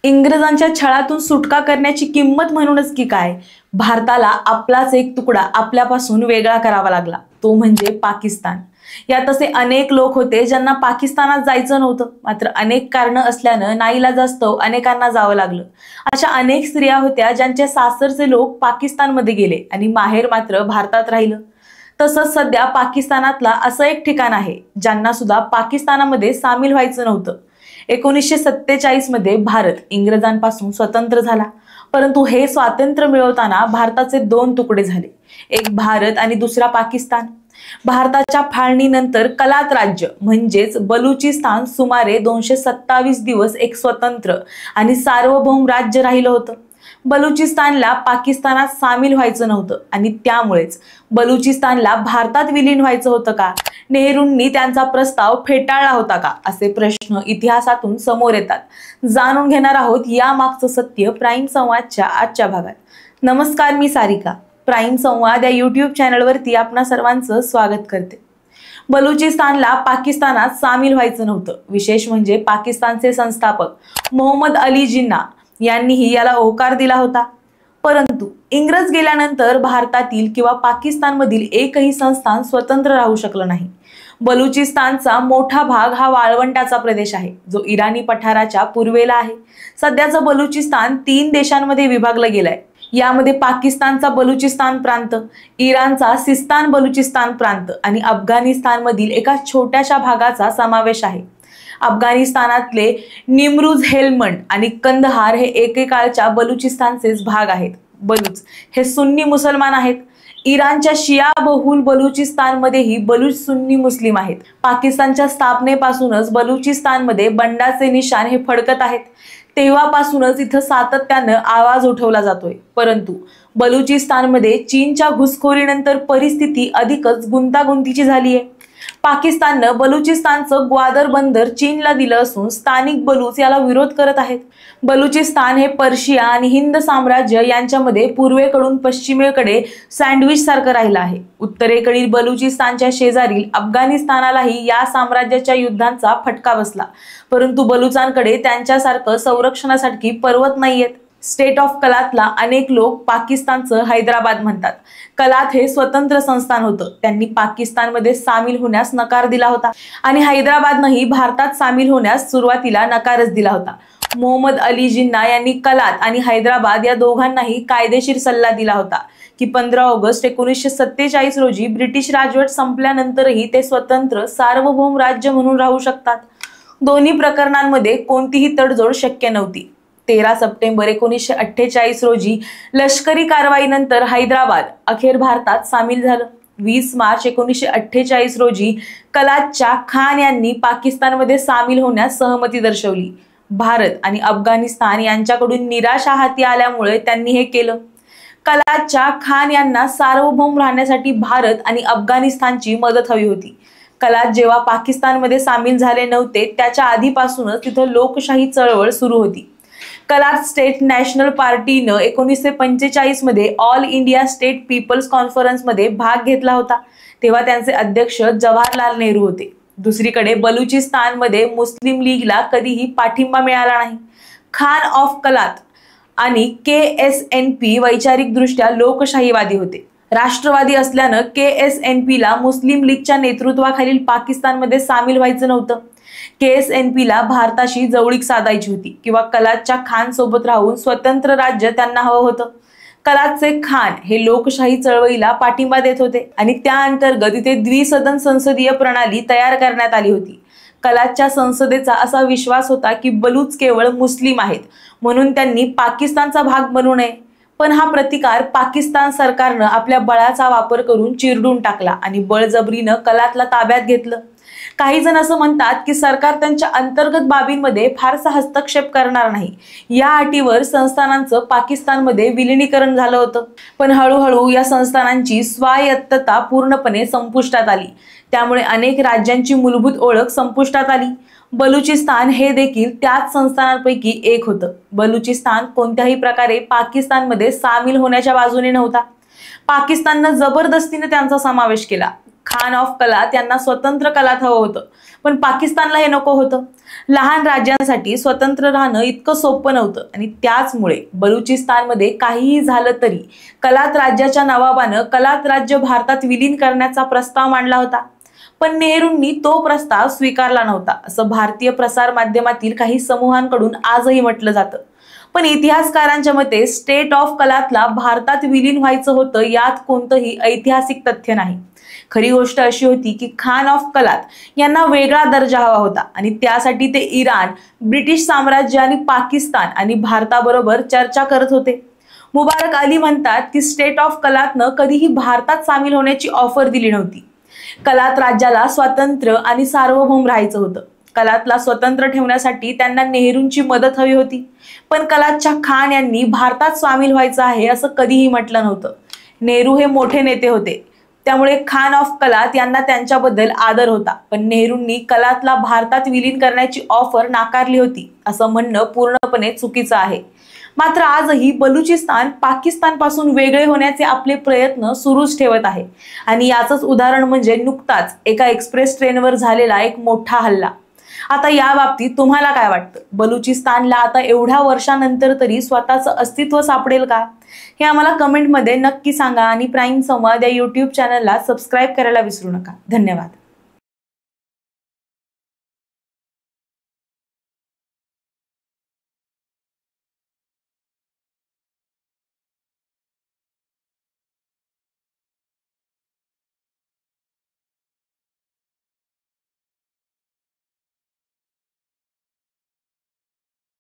इंग्रजांच्या छळातून सुटका करण्याची किंमत म्हणूनच की काय, भारताला आपलाच एक तुकडा आपल्यापासून वेगळा करावा लागला, तो म्हणजे पाकिस्तान. यात असे अनेक लोक होते ज्यांना पाकिस्तानात जायचं नव्हतं, मात्र अनेक कारणं असल्यानं नाईलाजास्तव अनेकांना जावं लागलं. अशा अनेक स्त्रिया होत्या ज्यांचे सासरचे लोक पाकिस्तानमध्ये गेले आणि माहेर मात्र भारतात राहिलं. तसंच सध्या पाकिस्तानातला असं एक ठिकाण आहे ज्यांना सुद्धा पाकिस्तानामध्ये सामील व्हायचं नव्हतं. 1947 मध्ये भारत इंग्रजांपासून स्वतंत्र झाला, परंतु हे स्वातंत्र्य मिळवताना भारताचे दोन तुकडे झाले, एक भारत आणि दुसरा पाकिस्तान. भारताच्या फाळणीनंतर कलात राज्य म्हणजेच बलुचिस्तान सुमारे 227 दिवस एक स्वतंत्र आणि सार्वभौम राज्य राहिलं होतं. बलुचिस्तानला पाकिस्तानात सामील व्हायचं नव्हतं आणि त्यामुळेच बलुचिस्तानला भारतात विलीन व्हायचं होतं का, नेहरूंनी त्यांचा प्रस्ताव फेटाळला होता का, असे प्रश्न इतिहासातून समोर येतात. जाणून घेणार आहोत यामागचं सत्य प्राईम संवादच्या आजच्या भागात. नमस्कार, मी सारिका. प्राईम संवाद या यूट्यूब चॅनलवरती आपणा सर्वांचं स्वागत करते. बलुचिस्तानला पाकिस्तानात सामील व्हायचं नव्हतं. विशेष म्हणजे पाकिस्तानचे संस्थापक मोहम्मद अली जिन्ना यांनीही याला होकार दिला होता. परंतु इंग्रज गेल्यानंतर भारतातील किंवा पाकिस्तानमधील एकही संस्थान स्वतंत्र राहू शकलं नाही. बलुचिस्तानचा मोठा भाग हा वाळवंटाचा प्रदेश आहे, जो इराणी पठाराच्या पूर्वेला आहे. सध्याचं बलुचिस्तान 3 देशांमध्ये विभागलं गेलंय. यामध्ये पाकिस्तानचा बलुचिस्तान प्रांत, इराणचा सिस्तान बलुचिस्तान प्रांत आणि अफगाणिस्तानमधील एका छोट्याशा भागाचा समावेश आहे. अफगाणिस्तानातले निमरुज, हेल्मंड आणि कंदहार हे एकेकाळच्या बलुचिस्तानचेच भाग आहेत. बलूच हे सुन्नी मुसलमान आहेत. इराणच्या शिया बहुल बलुचिस्तानमध्येही बलूच सुन्नी मुस्लिम आहेत. पाकिस्तानच्या स्थापनेपासूनच बलुचिस्तानमध्ये बंडाचे निशाण हे फडकत आहेत. तेव्हापासूनच इथं सातत्यानं आवाज उठवला जातोय. परंतु बलुचिस्तानमध्ये चीनच्या घुसखोरीनंतर परिस्थिती अधिकच गुंतागुंतीची झाली आहे. पाकिस्ताननं बलुचिस्तानचं ग्वादर बंदर चीनला दिलं असून स्थानिक बलूच याला विरोध करत आहेत. बलुचिस्तान हे पर्शिया आणि हिंद साम्राज्य यांच्यामध्ये पूर्वेकडून पश्चिमेकडे सँडविच सारखं राहिलं आहे. उत्तरेकडील बलुचिस्तानच्या शेजारील अफगाणिस्तानालाही या साम्राज्याच्या युद्धांचा फटका बसला, परंतु बलुचांकडे त्यांच्यासारखं संरक्षणासाठी पर्वत नाहीयेत. स्टेट ऑफ कलातला अनेक लोक पाकिस्तानचं हैदराबाद म्हणतात. कलात हे स्वतंत्र संस्थान होतं. त्यांनी पाकिस्तानमध्ये सामील होण्यास नकार दिला होता आणि हैदराबादनंही भारतात सामील होण्यास सुरुवातीला नकारच दिला होता. मोहम्मद अली जिन्ना यांनी कलात आणि हैदराबाद या दोघांनाही कायदेशीर सल्ला दिला होता की 15 ऑगस्ट 1947 रोजी ब्रिटिश राजवट संपल्यानंतरही ते स्वतंत्र सार्वभौम राज्य म्हणून राहू शकतात. दोन्ही प्रकरणांमध्ये कोणतीही तडजोड शक्य नव्हती. 13 सप्टेंबर 1948 रोजी लष्करी कारवाईनंतर हैदराबाद अखेर भारतात सामील झालं. 20 मार्च 1948 रोजी कलातच्या खान यांनी पाकिस्तानमध्ये सामील होण्यास सहमती दर्शवली. भारत आणि अफगाणिस्तान यांच्याकडून निराशा हाती आल्यामुळे त्यांनी हे केलं. कलातच्या खान यांना सार्वभौम राहण्यासाठी भारत आणि अफगाणिस्तानची मदत हवी होती. कलात जेव्हा पाकिस्तानमध्ये सामील झाले नव्हते त्याच्या आधीपासूनच तिथं लोकशाही चळवळ सुरू होती. कलात स्टेट नॅशनल पार्टीनं 1945 मध्ये ऑल इंडिया स्टेट पीपल्स कॉन्फरन्समध्ये भाग घेतला होता. तेव्हा त्यांचे अध्यक्ष जवाहरलाल नेहरू होते. दुसरीकडे बलुचिस्तानमध्ये मुस्लिम लीगला कधीही पाठिंबा मिळाला नाही. खान ऑफ कलात आणि KSNP वैचारिकदृष्ट्या लोकशाहीवादी होते. राष्ट्रवादी असल्यानं KSNPला मुस्लिम लीगच्या नेतृत्वाखालील पाकिस्तानमध्ये सामील व्हायचं नव्हतं. KSNPला भारताशी जवळीक साधायची होती किंवा कलातच्या खान सोबत राहून स्वतंत्र राज्य त्यांना हवं होतं. कलातचे खान हे लोकशाही चळवळीला पाठिंबा देत होते आणि त्या अंतर्गत इथे द्विसदन संसदीय प्रणाली तयार करण्यात आली होती. कलातच्या संसदेचा असा विश्वास होता की बलूच केवळ मुस्लिम आहेत म्हणून त्यांनी पाकिस्तानचा भाग बनू नये. पण हा प्रतिकार पाकिस्तान सरकारनं आपल्या बळाचा वापर करून चिरडून टाकला आणि बळजबरीनं कलातला ताब्यात घेतलं. काही जण असं म्हणतात की सरकार त्यांच्या अंतर्गत बाबींमध्ये फारसा हस्तक्षेप करणार नाही. या अटीवर संस्थानांचं पाकिस्तानमध्ये विलिनीकरण झालं होतं. पण हळूहळू या संस्थानांची स्वायत्तता पूर्णपणे संपुष्टात आली. त्यामुळे अनेक राज्यांची मूलभूत ओळख संपुष्टात आली. बलुचिस्तान हे देखील त्याच संस्थानांपैकी एक होतं. बलुचिस्तान कोणत्याही प्रकारे पाकिस्तानमध्ये सामील होण्याच्या बाजूने नव्हता. पाकिस्ताननं जबरदस्तीने त्यांचा समावेश केला. खान ऑफ कलात यांना स्वतंत्र कलात हवं होतं, पण पाकिस्तानला हे नको होतं. लहान राज्यांसाठी स्वतंत्र राहणं इतकं सोपं नव्हतं आणि त्याचमुळे बलुचिस्तानमध्ये काहीही झालं तरी कलात राज्याच्या नवाबानं कलात राज्य भारतात विलीन करण्याचा प्रस्ताव मांडला होता. पण नेहरूंनी तो प्रस्ताव स्वीकारला नव्हता, असं भारतीय प्रसार माध्यमातील काही समूहांकडून आजही म्हटलं जातं. पण इतिहासकारांच्या मते स्टेट ऑफ कलातला भारतात विलीन व्हायचं होतं, यात कोणतंही ऐतिहासिक तथ्य नाही. खरी गोष्ट अशी होती की खान ऑफ कलात यांना वेगळा दर्जा हवा होता आणि त्यासाठी ते इराण, ब्रिटिश साम्राज्य आणि पाकिस्तान आणि भारताबरोबर चर्चा करत होते. मुबारक अली म्हणतात की स्टेट ऑफ कलातनं कधीही भारतात सामील होण्याची ऑफर दिली नव्हती. कलात राज्याला स्वातंत्र्य आणि सार्वभौम राहायचं होतं. कलातला स्वतंत्र ठेवण्यासाठी त्यांना नेहरूंची मदत हवी होती, पण कलातच्या खान यांनी भारतात सामील व्हायचं आहे असं कधीही म्हटलं नव्हतं. नेहरू हे मोठे नेते होते, त्यामुळे खान ऑफ कलात यांना त्यांच्याबद्दल आदर होता, पण नेहरूंनी कलातला भारतात विलीन करण्याची ऑफर नाकारली होती असं म्हणणं पूर्णपणे चुकीचं आहे. मात्र आजही बलुचिस्तान पाकिस्तानपासून वेगळे होण्याचे आपले प्रयत्न सुरूच ठेवत आहे आणि याचंच उदाहरण म्हणजे नुकताच एका एक्सप्रेस ट्रेनवर झालेला एक मोठा हल्ला. आता या बाबतीत तुम्हाला काय वाटतं? बलुचिस्तानला आता एवढ्या वर्षानंतर तरी स्वतःचं अस्तित्व सापडेल का? हे आम्हाला कमेंटमध्ये नक्की सांगा आणि प्राईम संवाद या यूट्यूब चॅनलला सबस्क्राईब करायला विसरू नका. धन्यवाद.